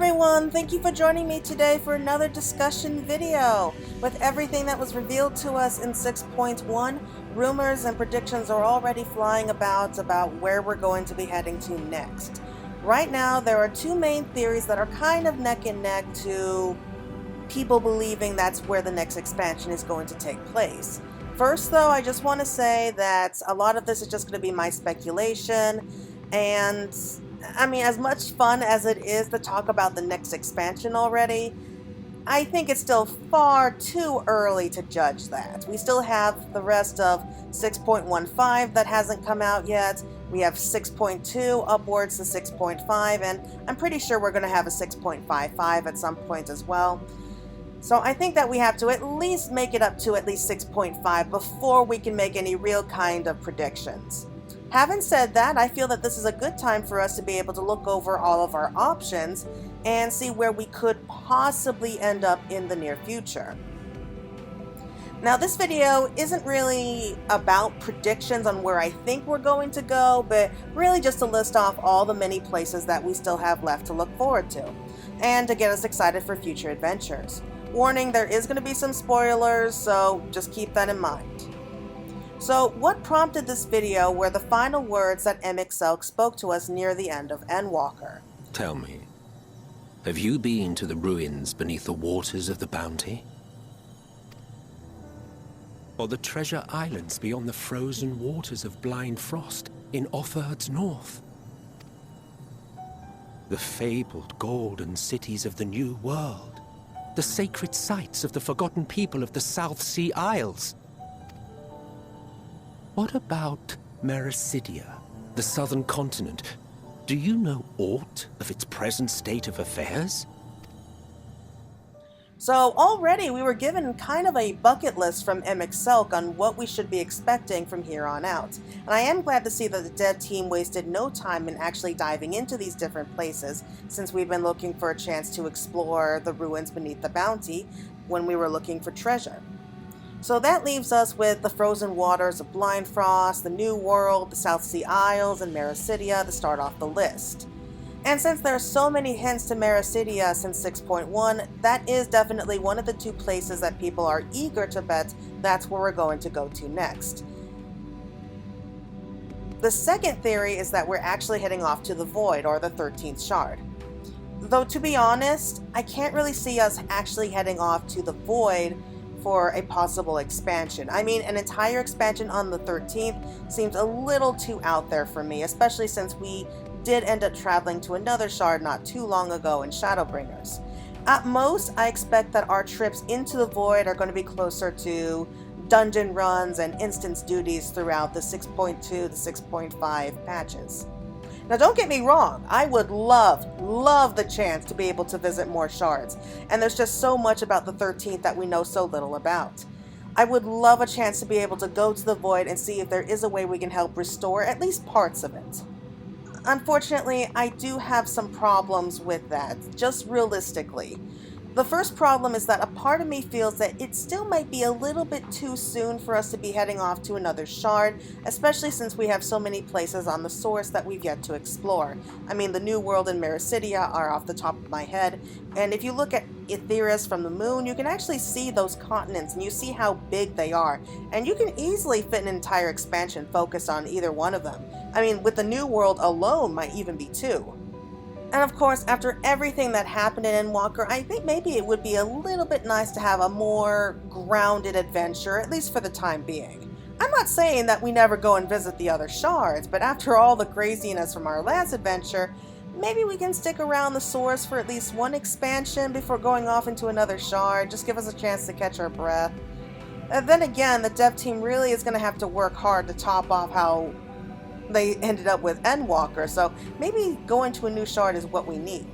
everyone, thank you for joining me today for another discussion video. With everything that was revealed to us in 6.1, rumors and predictions are already flying about where we're going to be heading to next. Right now, there are two main theories that are kind of neck and neck to people believing that's where the next expansion is going to take place. First though, I just want to say that a lot of this is just going to be my speculation, and I mean, as much fun as it is to talk about the next expansion already, I think it's still far too early to judge that. We still have the rest of 6.15 that hasn't come out yet. We have 6.2 upwards to 6.5, and I'm pretty sure we're going to have a 6.55 at some point as well. So I think that we have to at least make it up to at least 6.5 before we can make any real kind of predictions. Having said that, I feel that this is a good time for us to be able to look over all of our options and see where we could possibly end up in the near future. Now, this video isn't really about predictions on where I think we're going to go, but really just to list off all the many places that we still have left to look forward to, and to get us excited for future adventures. Warning, there is going to be some spoilers, so just keep that in mind. So, what prompted this video were the final words that Emet-Selch spoke to us near the end of Endwalker. Tell me, have you been to the ruins beneath the waters of the Bounty? Or the treasure islands beyond the frozen waters of Blind Frost in Offerd's north? The fabled golden cities of the New World? The sacred sites of the forgotten people of the South Sea Isles? What about Miracidia, the southern continent? Do you know aught of its present state of affairs? So already we were given kind of a bucket list from Emet-Selch on what we should be expecting from here on out. And I am glad to see that the dev team wasted no time in actually diving into these different places, since we've been looking for a chance to explore the ruins beneath the Bounty when we were looking for treasure. So that leaves us with the frozen waters of Blind Frost, the New World, the South Sea Isles, and Miracidia to start off the list. And since there are so many hints to Miracidia since 6.1, that is definitely one of the two places that people are eager to bet that's where we're going to go to next. The second theory is that we're actually heading off to the Void, or the 13th Shard. Though to be honest, I can't really see us actually heading off to the Void for a possible expansion. I mean, an entire expansion on the 13th seems a little too out there for me, especially since we did end up traveling to another shard not too long ago in Shadowbringers. At most, I expect that our trips into the Void are going to be closer to dungeon runs and instance duties throughout the 6.2 to 6.5 patches. Now don't get me wrong, I would love the chance to be able to visit more shards, and there's just so much about the 13th that we know so little about. I would love a chance to be able to go to the Void and see if there is a way we can help restore at least parts of it. Unfortunately, I do have some problems with that, just realistically. The first problem is that a part of me feels that it still might be a little bit too soon for us to be heading off to another shard, especially since we have so many places on the source that we've yet to explore. I mean, the New World and Miracidia are off the top of my head, and if you look at Etheirys from the moon, you can actually see those continents, and you see how big they are, and you can easily fit an entire expansion focused on either one of them. I mean, with the New World alone might even be two. And of course, after everything that happened in Endwalker, I think maybe it would be a little bit nice to have a more grounded adventure, at least for the time being. I'm not saying that we never go and visit the other shards, but after all the craziness from our last adventure, maybe we can stick around the source for at least one expansion before going off into another shard, just give us a chance to catch our breath. And then again, the dev team really is going to have to work hard to top off how they ended up with Endwalker, so maybe going to a new shard is what we need.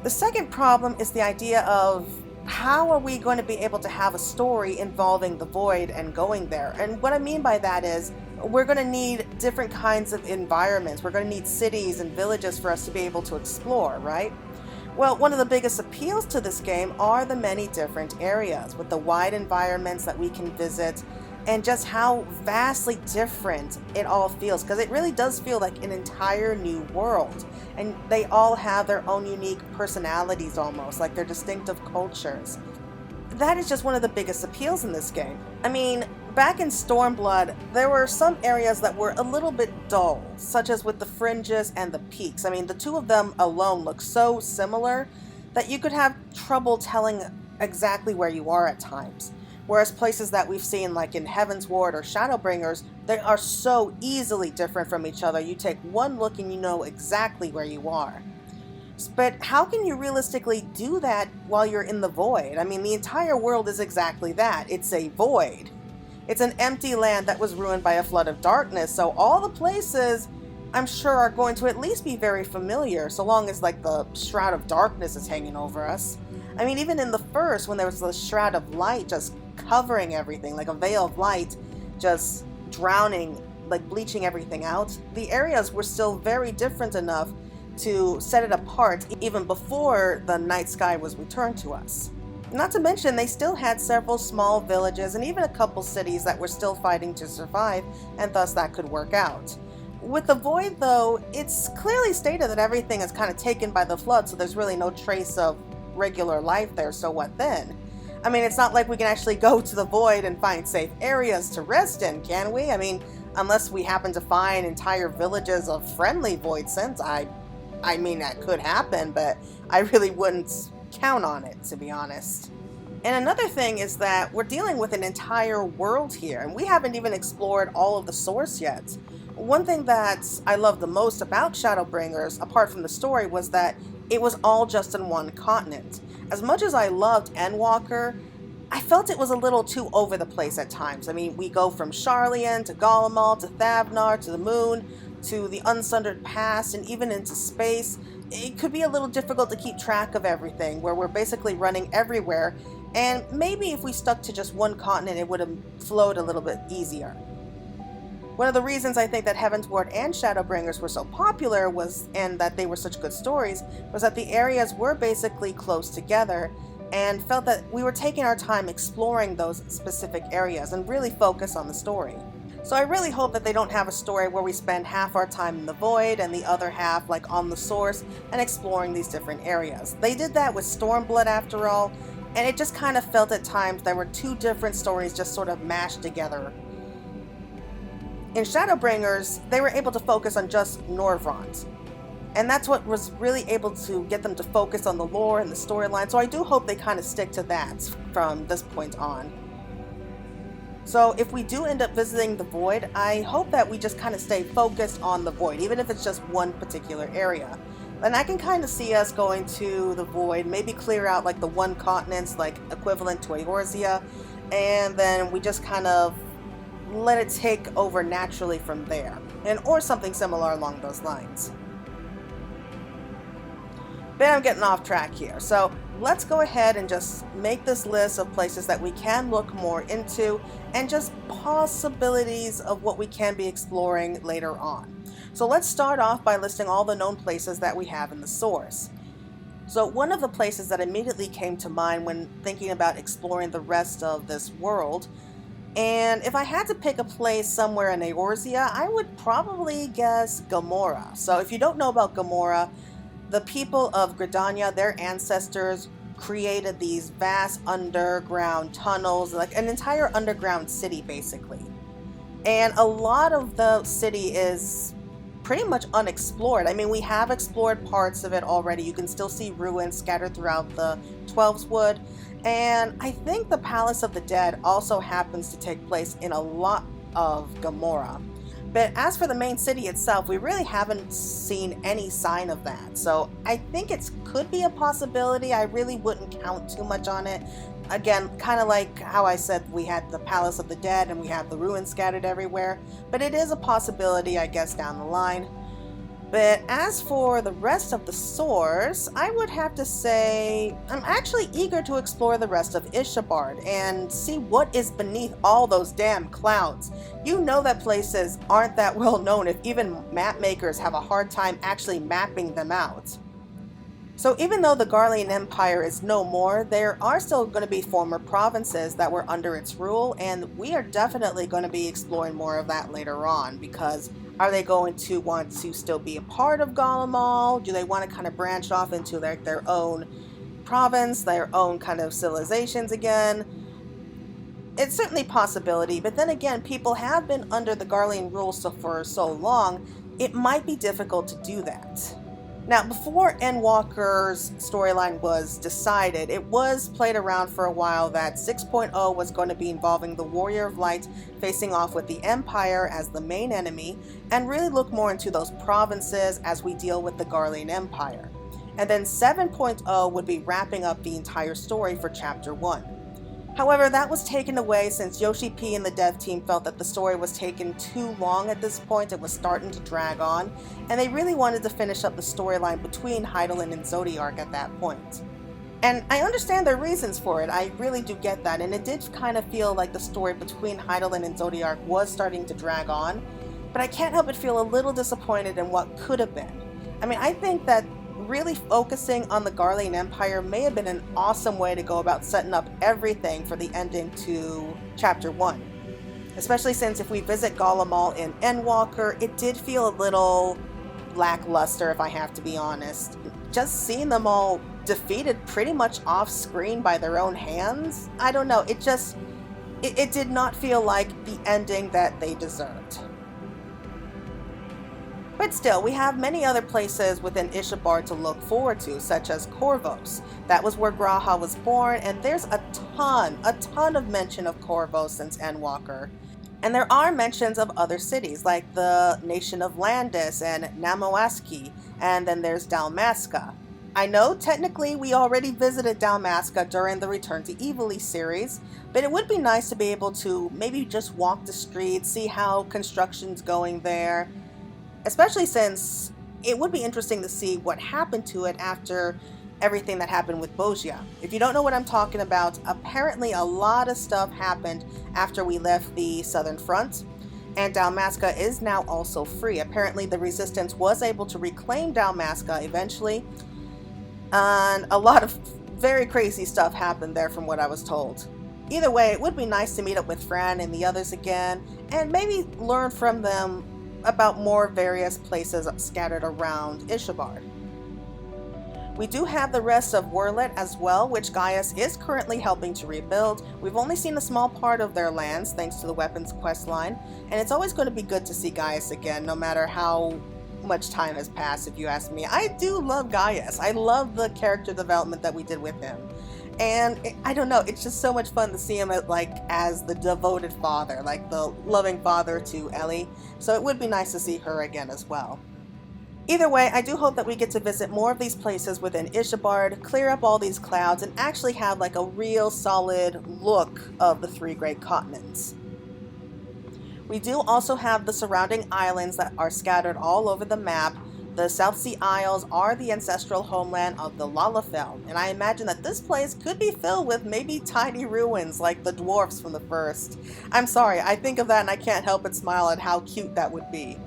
The second problem is the idea of how are we going to be able to have a story involving the Void and going there. And what I mean by that is we're going to need different kinds of environments. We're going to need cities and villages for us to be able to explore, right? Well, one of the biggest appeals to this game are the many different areas with the wide environments that we can visit. and just how vastly different it all feels, because it really does feel like an entire new world, and they all have their own unique personalities, almost like their distinctive cultures. That is just one of the biggest appeals in this game. I mean, back in Stormblood, there were some areas that were a little bit dull, such as with the fringes and the peaks. I mean, the two of them alone look so similar that you could have trouble telling exactly where you are at times. Whereas places that we've seen, like in Heavensward or Shadowbringers, they are so easily different from each other. You take one look and you know exactly where you are. But how can you realistically do that while you're in the void? I mean, the entire world is exactly that. It's a void. It's an empty land that was ruined by a flood of darkness, so all the places, I'm sure, are going to at least be very familiar, so long as, like, the Shroud of Darkness is hanging over us. I mean, even in the first, when there was the Shroud of Light just covering everything, like a veil of light just drowning, like bleaching everything out, the areas were still very different enough to set it apart even before the night sky was returned to us. Not to mention, they still had several small villages and even a couple cities that were still fighting to survive, and thus that could work out. With the Void, though, it's clearly stated that everything is kind of taken by the flood, so there's really no trace of regular life there, so what then? I mean, it's not like we can actually go to the Void and find safe areas to rest in, can we? I mean, unless we happen to find entire villages of friendly Void synths, I mean, that could happen, but I really wouldn't count on it, to be honest. And another thing is that we're dealing with an entire world here, and we haven't even explored all of the source yet. One thing that I love the most about Shadowbringers, apart from the story, was that it was all just in one continent. As much as I loved Endwalker, I felt it was a little too over the place at times. I mean, we go from Sharlayan to Galamal to Thavnar to the moon to the Unsundered Past and even into space. It could be a little difficult to keep track of everything, where we're basically running everywhere, and maybe if we stuck to just one continent, it would have flowed a little bit easier. One of the reasons I think that Heavensward and Shadowbringers were so popular and that they were such good stories, was that the areas were basically close together, and felt that we were taking our time exploring those specific areas and really focus on the story. So I really hope that they don't have a story where we spend half our time in the Void and the other half like on the source and exploring these different areas. They did that with Stormblood after all, and it just kind of felt at times there were two different stories just sort of mashed together. In Shadowbringers, they were able to focus on just Norvrond, and that's what was really able to get them to focus on the lore and the storyline, so I do hope they kind of stick to that from this point on. So if we do end up visiting the Void, I hope that we just kind of stay focused on the Void, even if it's just one particular area. And I can kind of see us going to the Void, maybe clear out like the one continent's like equivalent to Eorzea, and then we just kind of let it take over naturally from there, or something similar along those lines. But I'm getting off track here, so let's go ahead and just make this list of places that we can look more into and just possibilities of what we can be exploring later on. So let's start off by listing all the known places that we have in the source. So one of the places that immediately came to mind when thinking about exploring the rest of this world, and if I had to pick a place somewhere in Eorzea, I would probably guess Gamora. So if you don't know about Gamora, the people of Gridania, their ancestors, created these vast underground tunnels, like an entire underground city basically. And a lot of the city is pretty much unexplored. I mean, we have explored parts of it already. You can still see ruins scattered throughout the Twelveswood. And I think the Palace of the Dead also happens to take place in a lot of Gamora. But as for the main city itself, we really haven't seen any sign of that. So I think it could be a possibility. I really wouldn't count too much on it. Again, kind of like how I said we had the Palace of the Dead and we have the ruins scattered everywhere. But it is a possibility, I guess, down the line. But as for the rest of the source, I would have to say I'm actually eager to explore the rest of Ishabard and see what is beneath all those damn clouds. You know that places aren't that well known if even map makers have a hard time actually mapping them out. So even though the Garlean Empire is no more, there are still going to be former provinces that were under its rule, and we are definitely going to be exploring more of that later on, because are they going to want to still be a part of Garlemald? Do they want to kind of branch off into their own province, their own kind of civilizations again? It's certainly a possibility, but then again, people have been under the Garlean rule for so long, it might be difficult to do that. Now, before Endwalker's storyline was decided, it was played around for a while that 6.0 was going to be involving the Warrior of Light facing off with the Empire as the main enemy, and really look more into those provinces as we deal with the Garlean Empire. And then 7.0 would be wrapping up the entire story for Chapter 1. However, that was taken away since Yoshi P and the dev team felt that the story was taking too long at this point. It was starting to drag on, and they really wanted to finish up the storyline between Hydaelyn and Zodiark at that point. And I understand their reasons for it, I really do get that, and it did kind of feel like the story between Hydaelyn and Zodiark was starting to drag on, but I can't help but feel a little disappointed in what could have been. I mean, I think that really focusing on the Garlean Empire may have been an awesome way to go about setting up everything for the ending to Chapter 1. Especially since if we visit Garlemald in Endwalker, it did feel a little lackluster, if I have to be honest. Just seeing them all defeated pretty much off screen by their own hands, I don't know, it did not feel like the ending that they deserved. But still, we have many other places within Ishgard to look forward to, such as Corvos. That was where G'raha was born, and there's a ton of mention of Corvos since Endwalker. And there are mentions of other cities, like the Nation of Landis and Namoaski, and then there's Dalmasca. I know technically we already visited Dalmasca during the Return to Evilly series, but it would be nice to be able to maybe just walk the streets, see how construction's going there. Especially since it would be interesting to see what happened to it after everything that happened with Bozja. If you don't know what I'm talking about, apparently a lot of stuff happened after we left the Southern Front, and Dalmasca is now also free. Apparently the Resistance was able to reclaim Dalmasca eventually, and a lot of very crazy stuff happened there from what I was told. Either way, it would be nice to meet up with Fran and the others again, and maybe learn from them about more various places scattered around Ishgard. We do have the rest of Werlet as well, which Gaius is currently helping to rebuild. We've only seen a small part of their lands thanks to the weapons quest line, and it's always going to be good to see Gaius again, no matter how much time has passed, if you ask me. I do love Gaius. I love the character development that we did with him. And I don't know, it's just so much fun to see him as the devoted father, like the loving father to Ellie. So it would be nice to see her again as well. Either way, I do hope that we get to visit more of these places within Ishgard, clear up all these clouds, and actually have like a real solid look of the three great continents. We do also have the surrounding islands that are scattered all over the map. The South Sea Isles are the ancestral homeland of the Lalafell, and I imagine that this place could be filled with maybe tiny ruins like the dwarfs from the first. I'm sorry, I think of that and I can't help but smile at how cute that would be.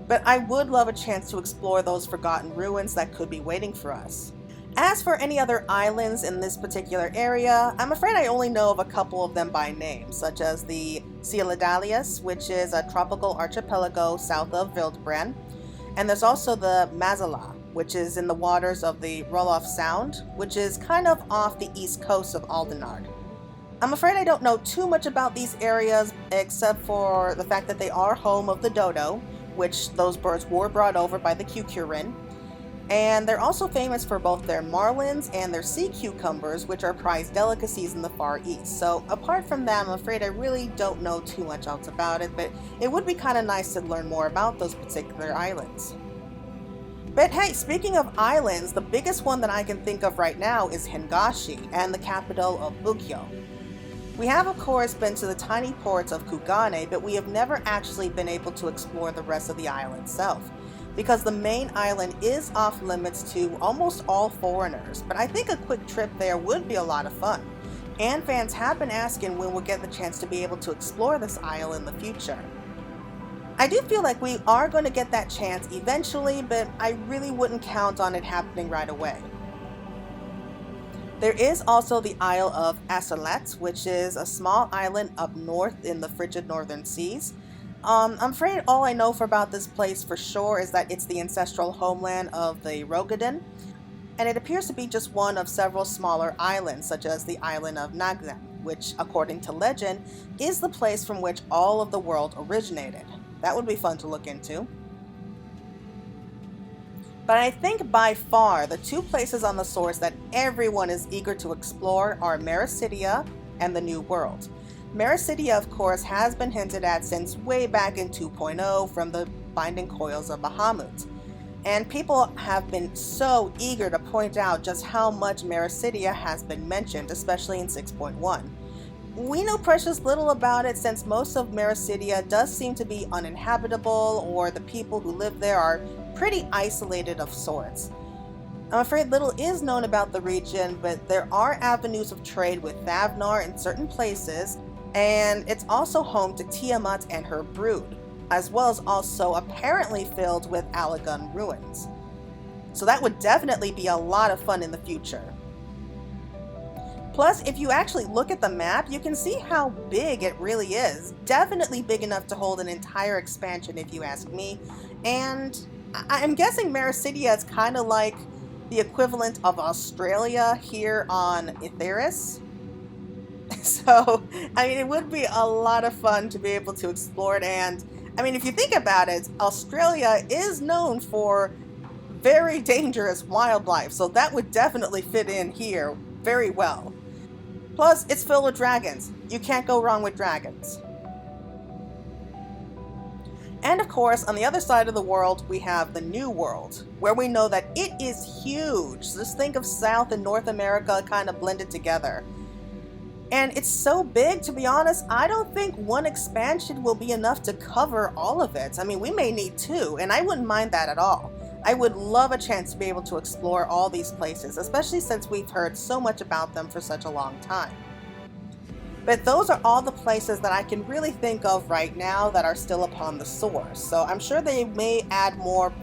But I would love a chance to explore those forgotten ruins that could be waiting for us. As for any other islands in this particular area, I'm afraid I only know of a couple of them by name, such as the Cielidalius, which is a tropical archipelago south of Wildbrand. And there's also the Mazala, which is in the waters of the Roloff Sound, which is kind of off the east coast of Aldenard. I'm afraid I don't know too much about these areas except for the fact that they are home of the dodo, which those birds were brought over by the Cucurin. And they're also famous for both their marlins and their sea cucumbers, which are prized delicacies in the Far East. So apart from that, I'm afraid I really don't know too much else about it, but it would be kind of nice to learn more about those particular islands. But hey, speaking of islands, the biggest one that I can think of right now is Hingashi and the capital of Bugyo. We have of course been to the tiny ports of Kugane, but we have never actually been able to explore the rest of the island itself, because the main island is off limits to almost all foreigners, but I think a quick trip there would be a lot of fun. And fans have been asking when we'll get the chance to be able to explore this isle in the future. I do feel like we are going to get that chance eventually, but I really wouldn't count on it happening right away. There is also the Isle of Emet-Selch, which is a small island up north in the frigid northern seas. I'm afraid all I know about this place for sure is that it's the ancestral homeland of the Rogadin, and it appears to be just one of several smaller islands, such as the island of Nagden, which, according to legend, is the place from which all of the world originated. That would be fun to look into. But I think by far the two places on the source that everyone is eager to explore are Miracidia and the New World. Miracidia, of course, has been hinted at since way back in 2.0 from the Binding Coils of Bahamut. And people have been so eager to point out just how much Miracidia has been mentioned, especially in 6.1. We know precious little about it since most of Miracidia does seem to be uninhabitable, or the people who live there are pretty isolated of sorts. I'm afraid little is known about the region, but there are avenues of trade with Thavnar in certain places, and it's also home to Tiamat and her brood, as well as also apparently filled with Alagun ruins. So that would definitely be a lot of fun in the future. Plus, if you actually look at the map, you can see how big it really is. Definitely big enough to hold an entire expansion if you ask me. And I'm guessing Miracidia is kind of like the equivalent of Australia here on Etheris. So, I mean, it would be a lot of fun to be able to explore it. And, I mean, if you think about it, Australia is known for very dangerous wildlife. So that would definitely fit in here very well. Plus, it's filled with dragons. You can't go wrong with dragons. And of course, on the other side of the world, we have the New World, where we know that it is huge. Just think of South and North America kind of blended together. And it's so big, to be honest, I don't think one expansion will be enough to cover all of it. I mean, we may need two, and I wouldn't mind that at all. I would love a chance to be able to explore all these places, especially since we've heard so much about them for such a long time. But those are all the places that I can really think of right now that are still upon the source. So I'm sure they may add more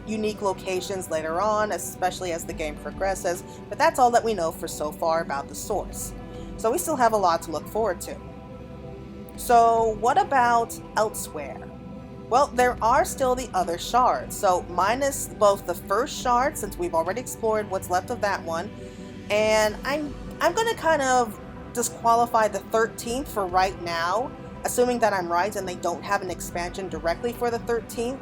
unique locations later on, especially as the game progresses, but that's all that we know for so far about the source. So we still have a lot to look forward to. So what about elsewhere? Well, there are still the other shards. So minus both the first shard, since we've already explored what's left of that one, and I'm going to kind of disqualify the 13th for right now, assuming that I'm right and they don't have an expansion directly for the 13th.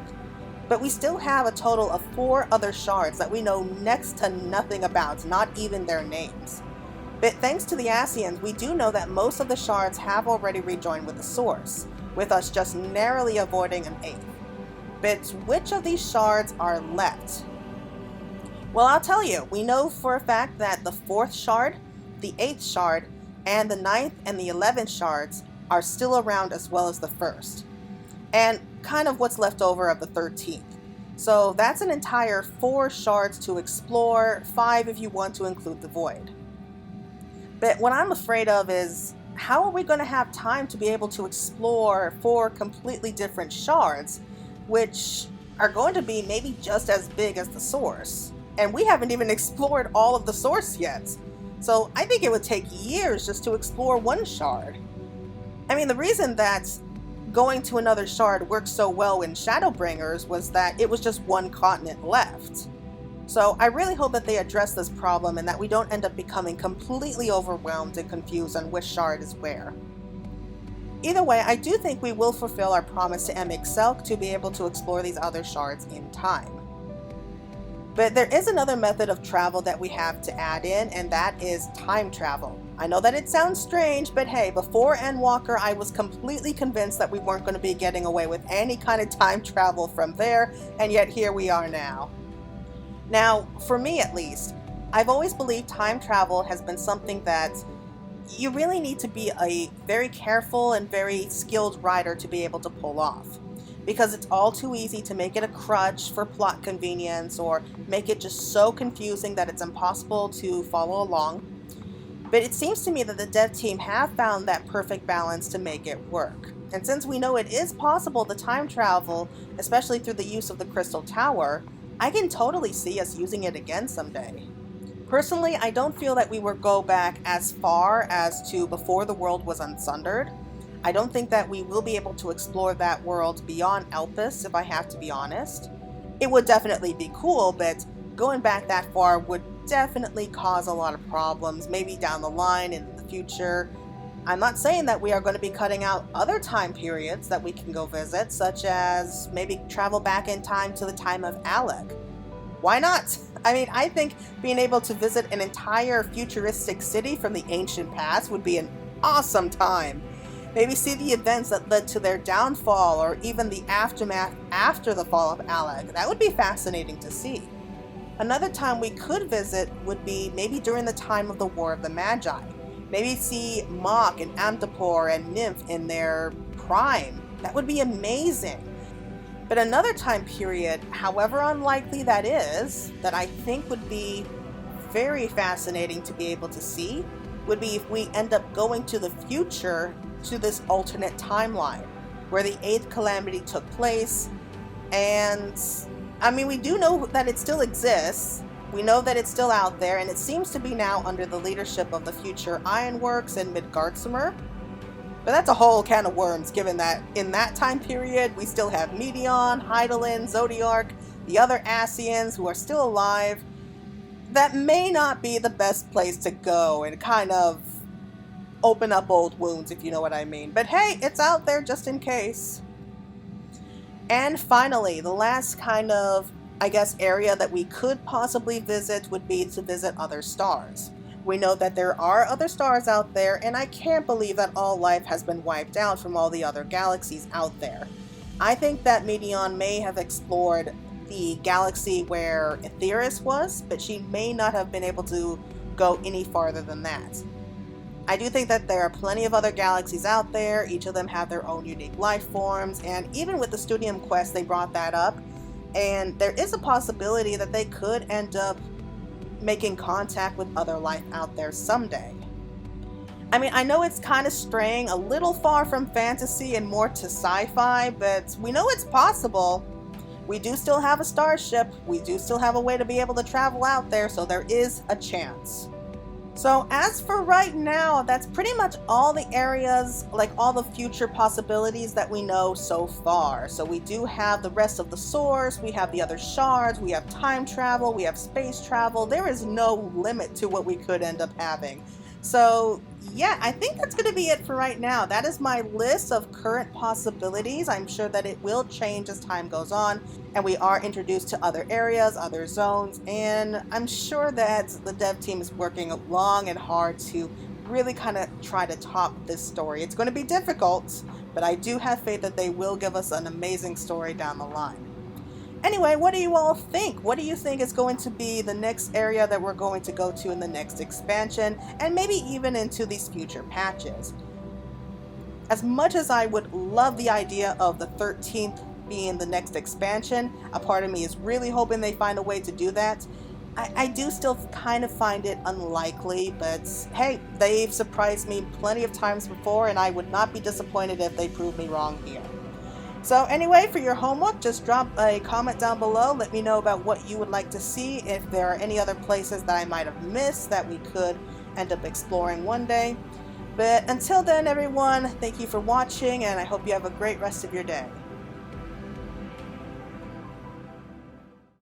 But we still have a total of 4 other shards that we know next to nothing about, not even their names. But thanks to the Ascians, we do know that most of the shards have already rejoined with the source, with us just narrowly avoiding an 8th. But which of these shards are left? Well, I'll tell you, we know for a fact that the 4th shard, the 8th shard, and the 9th and the 11th shards are still around, as well as the 1st. And kind of what's left over of the 13th. So that's an entire 4 shards to explore, 5 if you want to include the Void. But what I'm afraid of is, how are we going to have time to be able to explore 4 completely different shards, which are going to be maybe just as big as the source? And we haven't even explored all of the source yet. So I think it would take years just to explore 1 shard. I mean, the reason that going to another shard worked so well in Shadowbringers was that it was just 1 continent left. So I really hope that they address this problem and that we don't end up becoming completely overwhelmed and confused on which shard is where. Either way, I do think we will fulfill our promise to Emet-Selch to be able to explore these other shards in time. But there is another method of travel that we have to add in, and that is time travel. I know that it sounds strange, but hey, before Endwalker, I was completely convinced that we weren't going to be getting away with any kind of time travel from there, and yet here we are now. Now, for me at least, I've always believed time travel has been something that you really need to be a very careful and very skilled writer to be able to pull off. Because it's all too easy to make it a crutch for plot convenience or make it just so confusing that it's impossible to follow along. But it seems to me that the dev team have found that perfect balance to make it work. And since we know it is possible to time travel, especially through the use of the Crystal Tower, I can totally see us using it again someday. Personally, I don't feel that we would go back as far as to before the world was unsundered. I don't think that we will be able to explore that world beyond Elpis, if I have to be honest. It would definitely be cool, but going back that far would definitely cause a lot of problems, maybe down the line in the future. I'm not saying that we are going to be cutting out other time periods that we can go visit, such as maybe travel back in time to the time of Alec. Why not? I mean, I think being able to visit an entire futuristic city from the ancient past would be an awesome time. Maybe see the events that led to their downfall, or even the aftermath after the fall of Alec. That would be fascinating to see. Another time we could visit would be maybe during the time of the War of the Magi. Maybe see Mach and Amtapor and Nymph in their prime. That would be amazing. But another time period, however unlikely that is, that I think would be very fascinating to be able to see, would be if we end up going to the future to this alternate timeline where the 8th calamity took place. And I mean, we do know that it still exists. We know that it's still out there, and it seems to be now under the leadership of the future Ironworks and Midgardsormr. But that's a whole can of worms, given that in that time period we still have Meteon, Hydaelyn, Zodiark, the other Ascians who are still alive. That may not be the best place to go and kind of open up old wounds, if you know what I mean. But hey, it's out there just in case. And finally, the last kind of, I guess, area that we could possibly visit would be to visit other stars. We know that there are other stars out there, and I can't believe that all life has been wiped out from all the other galaxies out there. I think that Meteon may have explored the galaxy where Aetheris was, but she may not have been able to go any farther than that. I do think that there are plenty of other galaxies out there. Each of them have their own unique life forms, and even with the Studium quest they brought that up, and there is a possibility that they could end up making contact with other life out there someday. I mean, I know it's kind of straying a little far from fantasy and more to sci-fi, but we know it's possible. We do still have a starship, we do still have a way to be able to travel out there, so there is a chance. So as for right now, that's pretty much all the areas, like all the future possibilities that we know so far. So we do have the rest of the source, we have the other shards, we have time travel, we have space travel. There is no limit to what we could end up having. So yeah, I think that's going to be it for right now. That is my list of current possibilities. I'm sure that it will change as time goes on, and we are introduced to other areas, other zones, and I'm sure that the dev team is working long and hard to really kind of try to top this story. It's going to be difficult, but I do have faith that they will give us an amazing story down the line. Anyway, what do you all think? What do you think is going to be the next area that we're going to go to in the next expansion, and maybe even into these future patches? As much as I would love the idea of the 13th being the next expansion, a part of me is really hoping they find a way to do that. I do still kind of find it unlikely, but hey, they've surprised me plenty of times before, and I would not be disappointed if they prove me wrong here. So anyway, for your homework, just drop a comment down below. Let me know about what you would like to see, if there are any other places that I might have missed that we could end up exploring one day. But until then, everyone, thank you for watching, and I hope you have a great rest of your day.